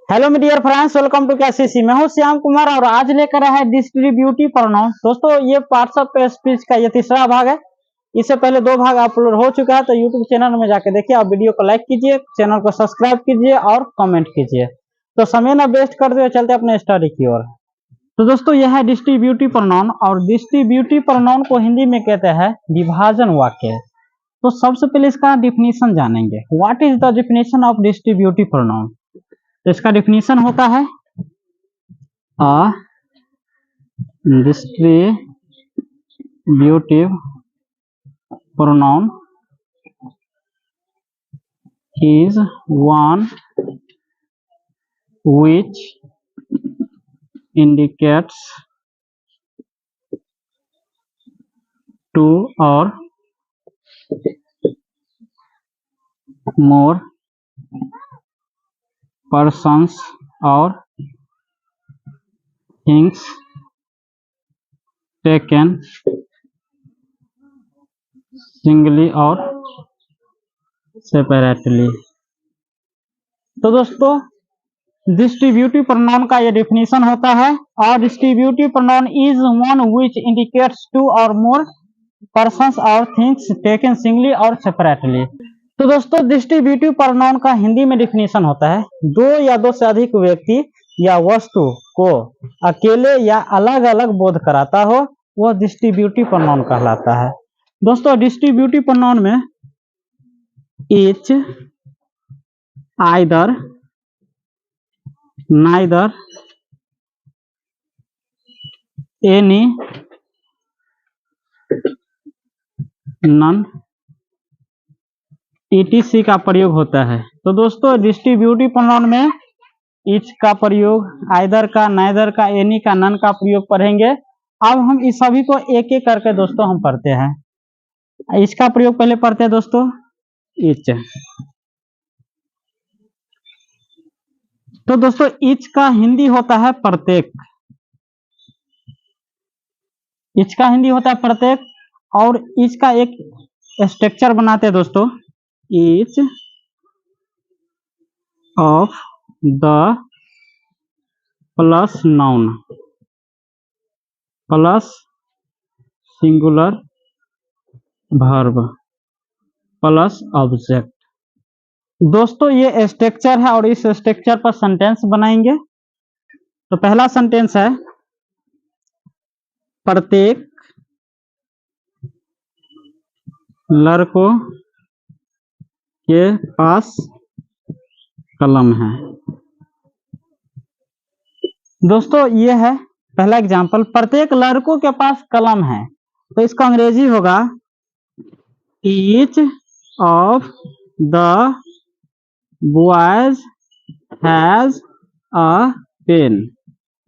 Hello मेरे dear friends, welcome to KCC. मैं हूं श्याम कुमार और आज लेकर आया है डिस्ट्रीब्यूटिव प्रोनाउन। दोस्तों, ये पार्ट्स ऑफ स्पीच का ये तीसरा भाग है। इससे पहले दो भाग अपलोड हो चुका है, तो यूट्यूब चैनल में जाके देखिए। आप वीडियो को लाइक कीजिए, चैनल को सब्सक्राइब कीजिए और कमेंट कीजिए। तो समय ना वेस्ट करते हुए चलते अपने स्टडी की ओर। तो दोस्तों, यह है डिस्ट्रीब्यूटिव प्रोनाउन और डिस्ट्रीब्यूटिव प्रोनाउन को हिंदी में कहते हैं विभाजन वाक्य। तो सबसे पहले इसका डिफिनीशन जानेंगे। What is the definition of distributive pronoun? तो इसका डिफिनीशन होता है a distributive pronoun is one which indicates two or more persons or things taken singly or separately. तो दोस्तों, डिस्ट्रीब्यूटिव प्रोनाउन का ये डिफिनीशन होता है और distributive pronoun is one which indicates two or more persons और थिंग्स टेकन सिंगली और separately. तो दोस्तों, डिस्ट्रीब्यूटिव प्रोनाउन का हिंदी में डिफिनीशन होता है दो या दो से अधिक व्यक्ति या वस्तु को अकेले या अलग अलग बोध कराता हो, वह डिस्ट्रीब्यूटिव प्रोनाउन कहलाता है। दोस्तों, डिस्ट्रीब्यूटिव प्रोनाउन में each, either, neither, any, none, etc का प्रयोग होता है। तो दोस्तों, डिस्ट्रीब्यूटिव प्रोनाउन में each का प्रयोग, either का, neither का, any का, none का प्रयोग पढ़ेंगे। अब हम इस सभी को एक एक करके दोस्तों हम पढ़ते हैं। इसका प्रयोग पहले पढ़ते हैं दोस्तों, each। तो दोस्तों, ईच का हिंदी होता है प्रत्येक। ईच का हिंदी होता है प्रत्येक और ईच का एक स्ट्रक्चर बनाते हैं दोस्तों, each of the plus noun plus singular verb plus object. दोस्तों, ये स्ट्रक्चर है और इस स्ट्रक्चर पर सेंटेंस बनाएंगे। तो पहला सेंटेंस है, प्रत्येक लड़कों के पास कलम है। दोस्तों, ये है पहला एग्जांपल, प्रत्येक लड़कों के पास कलम है। तो इसका अंग्रेजी होगा each of the boys has a pen.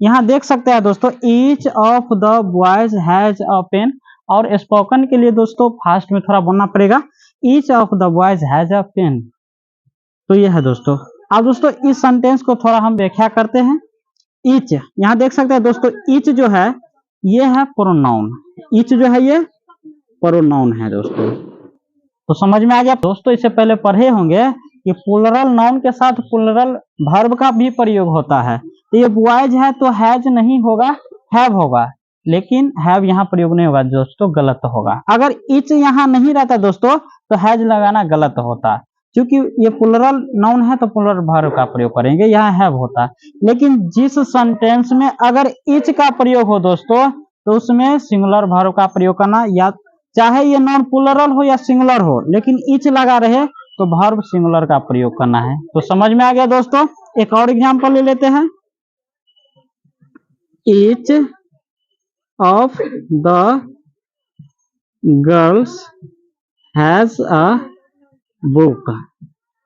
यहाँ देख सकते हैं दोस्तों, each of the boys has a pen. और स्पोकन के लिए दोस्तों फास्ट में थोड़ा बोलना पड़ेगा, each of the boys has a pen. तो ये है दोस्तों। अब दोस्तों, इस सेंटेंस को थोड़ा हम व्याख्या करते हैं। ईच, यहाँ देख सकते हैं दोस्तों, ईच जो है ये है प्रोनाउन। ईच जो है ये प्रोनाउन है दोस्तों। तो समझ में आ गया दोस्तों। इससे पहले पढ़े होंगे कि प्लूरल नाउन के साथ प्लूरल वर्ब का भी प्रयोग होता है। तो ये बॉयज है तो हैज नहीं होगा, हैव होगा, लेकिन हैव यहाँ प्रयोग नहीं होगा दोस्तों, गलत होगा। अगर इच यहाँ नहीं रहता दोस्तों तो हैज लगाना गलत होता, क्योंकि ये प्लूरल नाउन है तो प्लूरल वर्ब का प्रयोग करेंगे, यहाँ हैव होता। लेकिन जिस सेंटेंस में अगर इच का प्रयोग हो दोस्तों तो उसमें सिंगुलर वर्ब का प्रयोग करना, या चाहे ये नॉन प्लूरल हो या सिंगुलर हो, लेकिन इच लगा रहे तो वर्ब सिंगुलर का प्रयोग करना है। तो समझ में आ गया दोस्तों। एक और एग्जांपल ले लेते हैं, each of the girls has a book.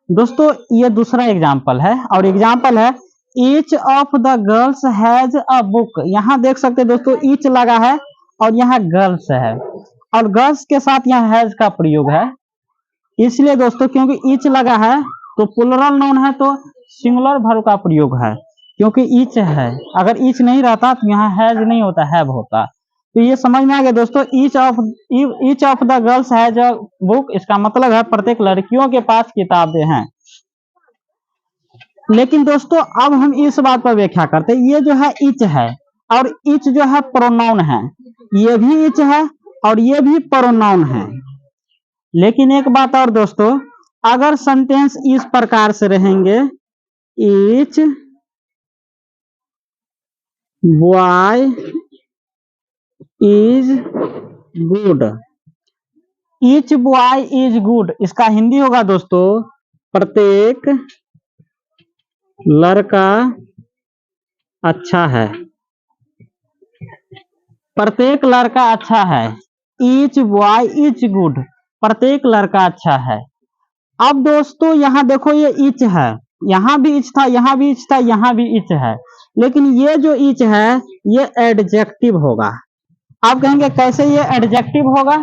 दोस्तों, ये दूसरा एग्जांपल है और एग्जांपल है each of the girls has a book. यहाँ देख सकते हैं दोस्तों, ईच लगा है और यहाँ गर्ल्स है और गर्ल्स के साथ यहाँ हैज का प्रयोग है। इसलिए दोस्तों, क्योंकि ईच लगा है तो प्लूरल नाउन है तो सिंगुलर वर्ब का प्रयोग है, क्योंकि ईच है। अगर ईच नहीं रहता तो यहाँ हैज नहीं होता, हैव होता। तो ये समझ में आ गया दोस्तों। Each of the girls has a book, इसका मतलब है प्रत्येक लड़कियों के पास किताबें हैं। लेकिन दोस्तों अब हम इस बात पर व्याख्या करते हैं, ये जो है इच है और इच जो है प्रोनाउन है, ये भी इच है और ये भी प्रोनाउन है। लेकिन एक बात और दोस्तों, अगर सेंटेंस इस प्रकार से रहेंगे, etch boy is good, each boy is good, इसका हिंदी होगा दोस्तों प्रत्येक लड़का अच्छा है, प्रत्येक लड़का अच्छा है। ईच बॉय इज गुड, प्रत्येक लड़का अच्छा है। अब दोस्तों यहाँ देखो, ये ईच है, यहाँ भी ईच था, यहाँ भी ईच था, यहाँ भी ईच है, लेकिन ये जो ईच है ये एडजेक्टिव होगा। आप कहेंगे कैसे ये एडजेक्टिव होगा?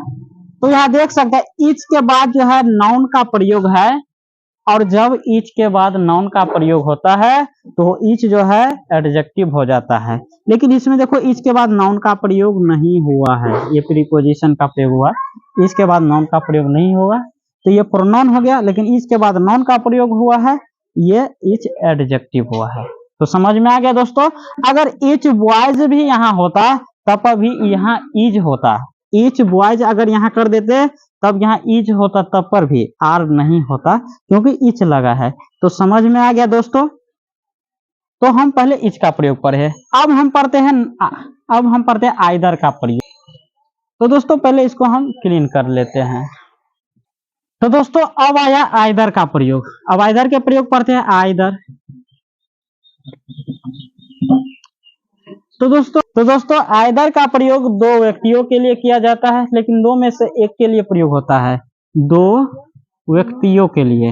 तो यहाँ देख सकते हैं ईच के बाद जो है नाउन का प्रयोग है, और जब ईच के बाद नाउन का प्रयोग होता है तो ईच जो है एडजेक्टिव हो जाता है। लेकिन इसमें देखो ईच के बाद नाउन का प्रयोग नहीं हुआ है, ये प्रीपोजिशन का प्रयोग हुआ, ईच के बाद नाउन का प्रयोग नहीं हुआ, तो ये प्रोनाउन हो गया। लेकिन ईच के बाद नाउन का प्रयोग हुआ है, ये ईच एडजेक्टिव हुआ है। तो समझ में आ गया दोस्तों। अगर ईच बॉयज भी यहाँ होता तब भी यहाँ ईज होता, ईच बॉयज अगर यहाँ कर देते तब यहाँ ईज होता, तब पर भी आर नहीं होता क्योंकि ईच लगा है। तो समझ में आ गया दोस्तों। तो हम पहले ईच का प्रयोग पढ़े, अब हम पढ़ते हैं आइदर का प्रयोग। तो दोस्तों पहले इसको हम क्लीन कर लेते हैं। तो दोस्तों अब आया आइदर का प्रयोग, अब आइदर के प्रयोग पढ़ते हैं आइदर। तो दोस्तों आइदर का प्रयोग दो व्यक्तियों के लिए किया जाता है, लेकिन दो में से एक के लिए प्रयोग होता है, दो व्यक्तियों के लिए,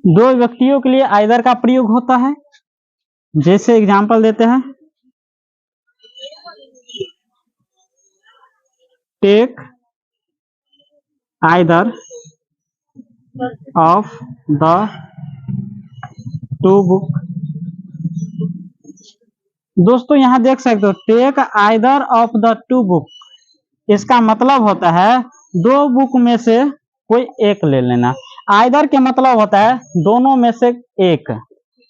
दो व्यक्तियों के लिए आइदर का प्रयोग होता है। जैसे एग्जांपल देते हैं, take either of the two book. दोस्तों यहां देख सकते हो take either of the two book, इसका मतलब होता है दो बुक में से कोई एक ले लेना। आइदर के मतलब होता है दोनों में से एक,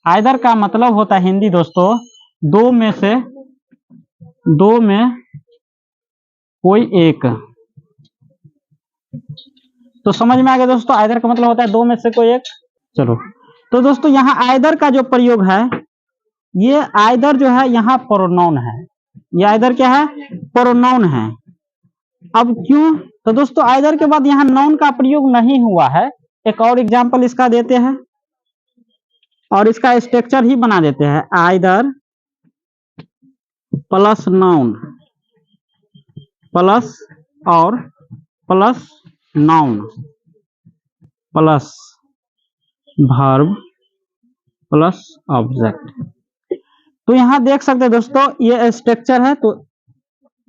आइदर का मतलब होता है हिंदी दोस्तों दो में से, दो में कोई एक। तो समझ में आ गया दोस्तों, आइदर का मतलब होता है दो में से कोई एक। चलो तो दोस्तों यहाँ आइदर का जो प्रयोग है, ये आइदर जो है यहाँ प्रोनाउन है, ये आइदर क्या है? प्रोनाउन है। अब क्यों? तो दोस्तों आइदर के बाद यहाँ नाउन का प्रयोग नहीं हुआ है। एक और एग्जांपल इसका देते हैं और इसका स्ट्रक्चर ही बना देते हैं, आइदर प्लस नाउन प्लस और plus noun plus verb plus object. तो यहां देख सकते हैं दोस्तों ये स्ट्रक्चर है, तो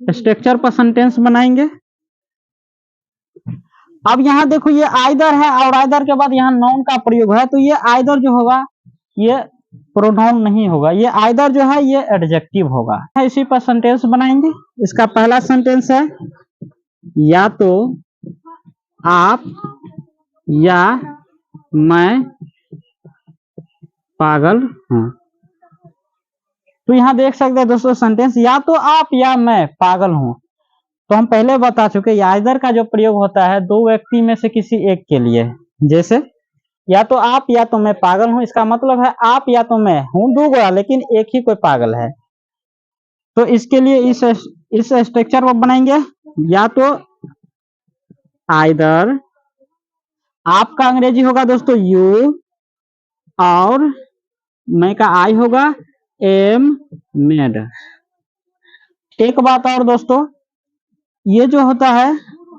स्ट्रक्चर पर सेंटेंस बनाएंगे। अब यहां देखो ये आइदर है और आइदर के बाद यहाँ नाउन का प्रयोग है, तो ये आइदर जो होगा ये प्रोनाउन नहीं होगा, ये आइदर जो है ये एडजेक्टिव होगा। इसी पर सेंटेंस बनाएंगे। इसका पहला सेंटेंस है या तो आप या मैं पागल हूं। तो यहां देख सकते हैं दोस्तों सेंटेंस या तो आप या मैं पागल हूं। तो हम पहले बता चुके आइदर का जो प्रयोग होता है दो व्यक्ति में से किसी एक के लिए। जैसे या तो आप या तो मैं पागल हूं, इसका मतलब है आप या तो मैं हूं दो गोया, लेकिन एक ही कोई पागल है। तो इसके लिए इस स्ट्रक्चर को बनाएंगे, या तो आइदर, आपका अंग्रेजी होगा दोस्तों यू, और मैं का आई होगा एम मेड। एक बात और दोस्तों, ये जो होता है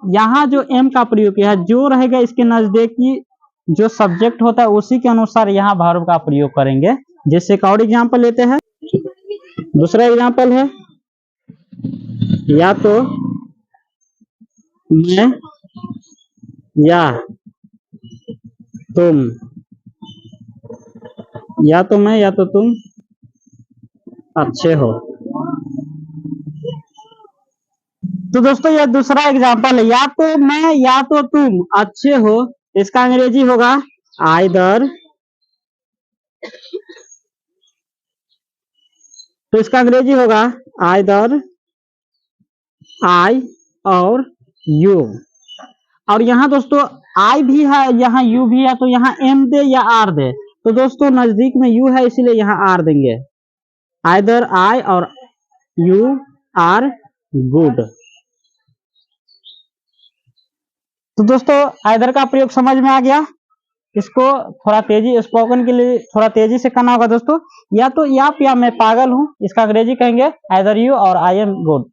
यहाँ जो एम का प्रयोग किया है, जो रहेगा इसके नजदीकी जो सब्जेक्ट होता है उसी के अनुसार यहाँ वर्ब का प्रयोग करेंगे। जैसे एक और एग्जांपल लेते हैं, दूसरा एग्जांपल है या तो मैं या तुम, या तो मैं या तो तुम अच्छे हो। तो दोस्तों ये दूसरा एग्जांपल है, या तो मैं या तो तुम अच्छे हो, इसका अंग्रेजी होगा आइदर, तो इसका अंग्रेजी होगा आइदर आई और यू। और यहाँ दोस्तों आई भी है, यहाँ यू भी है, तो यहाँ एम दे या आर दे, तो दोस्तों नजदीक में यू है इसीलिए यहाँ आर देंगे। आइदर आई और यू आर गुड। तो दोस्तों आइदर का प्रयोग समझ में आ गया। इसको थोड़ा तेजी, स्पोकन के लिए थोड़ा तेजी से करना होगा दोस्तों। या तो आप या मैं पागल हूं, इसका अंग्रेजी कहेंगे आइदर यू और आई एम गुड।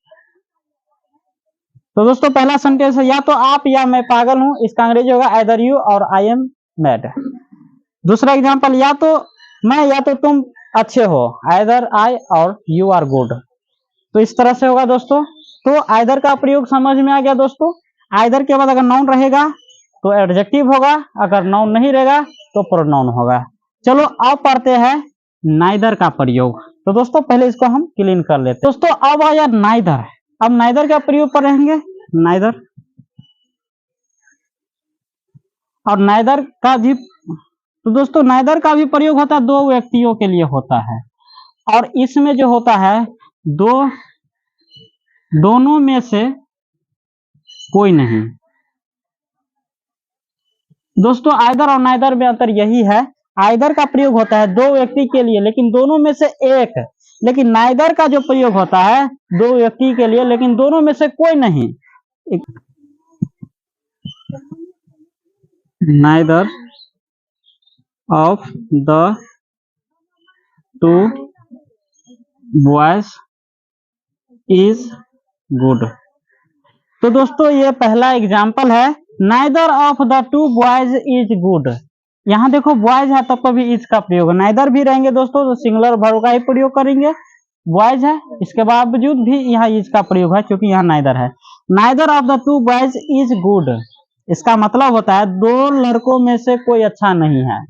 तो दोस्तों पहला सेंटेंस है या तो आप या मैं पागल हूं, इसका अंग्रेजी होगा आइदर यू और आई एम मैड। दूसरा एग्जांपल, या तो मैं या तो तुम अच्छे हो, आइदर आई और यू आर गुड। तो इस तरह से होगा दोस्तों। तो आइदर का प्रयोग समझ में आ गया दोस्तों। आइदर के बाद अगर नाउन रहेगा तो एडजेक्टिव होगा, अगर नाउन नहीं रहेगा तो प्रोनाउन होगा। चलो अब पढ़ते हैं नाइदर का प्रयोग। तो दोस्तों पहले इसको हम क्लीन कर लेते हैं। दोस्तों अब आया नाइदर। अब नाइदर का प्रयोग करेंगे, नाइदर। और नाइदर का भी, तो दोस्तों नाइदर का भी प्रयोग होता है, दो व्यक्तियों के लिए होता है। और इसमें जो होता है दोनों में से कोई नहीं। दोस्तों आइदर और नाइदर में अंतर यही है, आइदर का प्रयोग होता है दो व्यक्ति के लिए लेकिन दोनों में से एक, लेकिन नाइदर का जो प्रयोग होता है दो व्यक्ति के लिए लेकिन दोनों में से कोई नहीं। Neither of the to boys is good. तो दोस्तों ये पहला एग्जाम्पल है, neither of the to boys is good. यहाँ देखो बॉयज है तब कभी इज का प्रयोग, नाइदर भी रहेंगे दोस्तों तो सिंगुलर वर्ब का ही प्रयोग करेंगे। बॉयज है इसके बावजूद भी यहाँ इज का प्रयोग है क्योंकि यहाँ नाइदर है। Neither of the to boys is good, इसका मतलब होता है दो लड़कों में से कोई अच्छा नहीं है।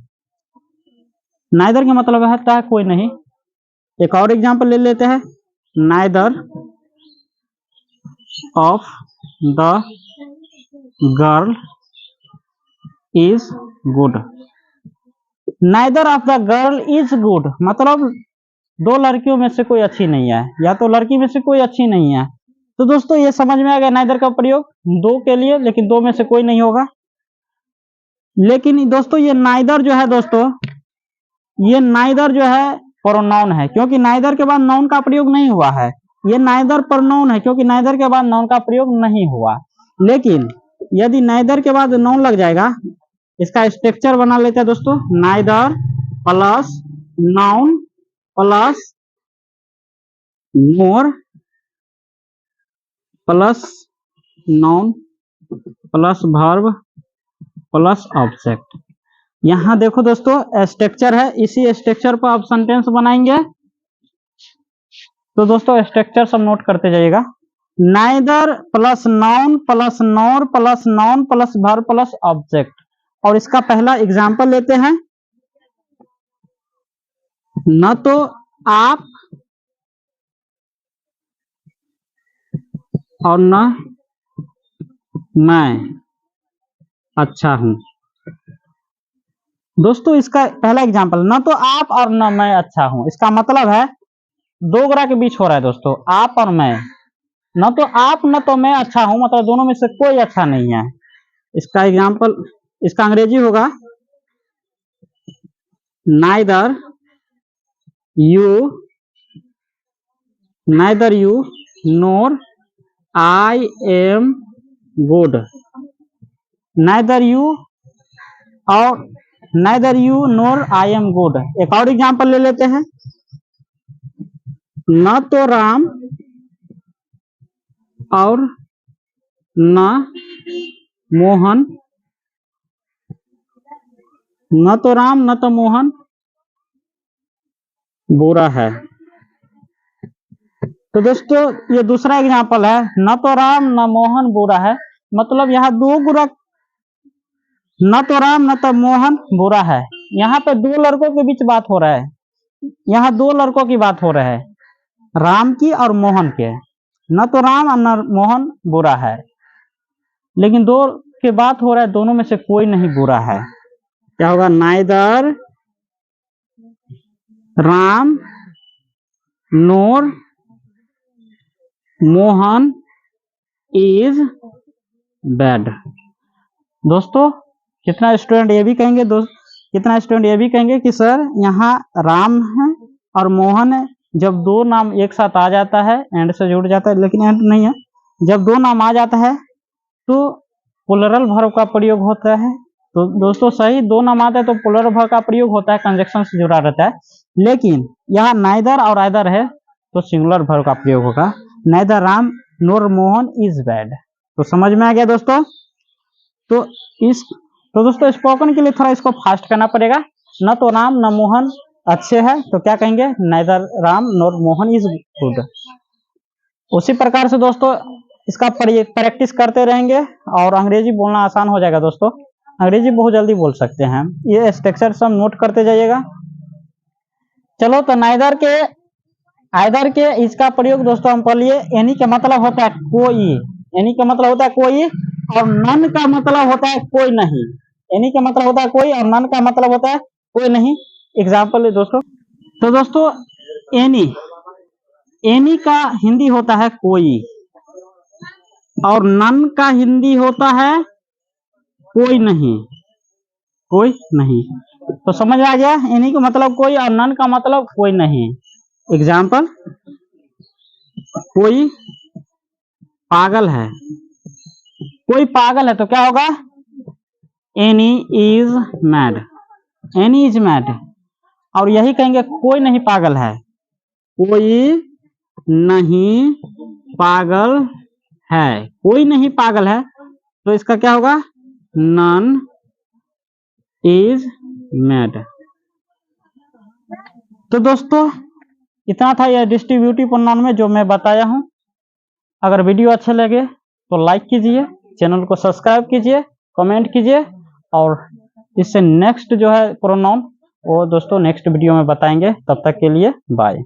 नाइदर का मतलब है कोई नहीं। एक और एग्जाम्पल ले लेते हैं, neither of the girl is good. Neither of the girl is good मतलब दो लड़कियों में से कोई अच्छी नहीं है, या तो लड़की में से कोई अच्छी नहीं है। तो दोस्तों ये समझ में आ गया नाइदर का प्रयोग दो के लिए, लेकिन दो में से कोई नहीं होगा। लेकिन दोस्तों ये नाइदर जो है दोस्तों, ये नाइदर जो है प्रोनाउन है, क्योंकि नाइदर के बाद नाउन का प्रयोग नहीं हुआ है। ये नाइदर प्रोनाउन है क्योंकि नाइदर के बाद नाउन का प्रयोग नहीं हुआ। लेकिन यदि नाइदर के बाद नाउन लग जाएगा, इसका स्ट्रक्चर बना लेते हैं दोस्तों, नाइदर प्लस नाउन प्लस मोर plus noun plus verb plus object. यहां देखो दोस्तों स्ट्रक्चर है, इसी स्ट्रक्चर पर आप सेंटेंस बनाएंगे। तो दोस्तों स्ट्रक्चर सब नोट करते जाइएगा, neither plus noun plus nor plus noun plus verb plus object. और इसका पहला एग्जांपल लेते हैं, न तो आप और न मैं अच्छा हूं। दोस्तों इसका पहला एग्जांपल, न तो आप और न मैं अच्छा हूं, इसका मतलब है दो ग्रह के बीच हो रहा है दोस्तों, आप और मैं। न तो आप न तो मैं अच्छा हूं मतलब दोनों में से कोई अच्छा नहीं है। इसका एग्जांपल, इसका अंग्रेजी होगा neither you NOR I am good. Neither you NOR I am good. एक और एग्जांपल ले लेते हैं, न तो राम और न मोहन, न तो राम न तो मोहन बुरा है। तो दोस्तों ये दूसरा एग्जांपल है, न तो राम न मोहन बुरा है मतलब यहाँ दो गुरा, न तो राम न तो मोहन बुरा है। यहाँ पे दो लड़कों के बीच बात हो रहा है, यहाँ दो लड़कों की बात हो रहा है, राम की और मोहन के। न तो राम और न मोहन बुरा है, लेकिन दो के बात हो रहा है, दोनों में से कोई नहीं बुरा है। क्या होगा? Neither Ram NOR Mohan is bad. दोस्तों कितना स्टूडेंट ये भी कहेंगे कि सर यहाँ राम है और मोहन है, जब दो नाम एक साथ आ जाता है एंड से जुड़ जाता है, लेकिन एंड नहीं है। जब दो नाम आ जाता है तो प्लूरल वर्ब का प्रयोग होता है। तो दोस्तों सही, दो नाम आता है तो प्लूरल वर्ब का प्रयोग होता है, कंजक्शन से जुड़ा रहता है। लेकिन यहाँ नाइदर और आइदर है तो सिंगुलर वर्ब का प्रयोग होगा। Neither Ram NOR Mohan is bad. तो समझ में आ गया दोस्तों। तो दोस्तों स्पोकन के लिए थोड़ा इसको फास्ट करना पड़ेगा। न तो राम न मोहन अच्छे हैं, तो क्या कहेंगे? Neither Ram NOR Mohan is good. उसी प्रकार से दोस्तों इसका प्रैक्टिस करते रहेंगे और अंग्रेजी बोलना आसान हो जाएगा। दोस्तों अंग्रेजी बहुत जल्दी बोल सकते हैं। ये स्ट्रक्चर सब नोट करते जाइएगा। चलो, तो नाइदर के आइदर के इसका प्रयोग दोस्तों हम पढ़ लिए। एनी का मतलब होता है कोई, एनी का मतलब होता है कोई, और नन का मतलब होता है कोई नहीं। एनी का मतलब होता है कोई और नन का मतलब होता है कोई नहीं। एग्जाम्पल है दोस्तों। तो दोस्तों एनी का हिंदी होता है कोई और नन का हिंदी होता है कोई नहीं, कोई नहीं। तो समझ आ गया? एनी का मतलब कोई और नन का मतलब कोई नहीं। एग्जाम्पल, कोई पागल है, कोई पागल है तो क्या होगा? Any is mad, any is mad. और यही कहेंगे कोई नहीं पागल है, कोई नहीं पागल है, कोई नहीं पागल है। तो इसका क्या होगा? None is mad. तो दोस्तों इतना था यह डिस्ट्रीब्यूटिव प्रोनाउन में जो मैं बताया हूं। अगर वीडियो अच्छे लगे तो लाइक कीजिए, चैनल को सब्सक्राइब कीजिए, कमेंट कीजिए, और इससे नेक्स्ट जो है प्रोनाउन वो दोस्तों नेक्स्ट वीडियो में बताएंगे। तब तक के लिए बाय।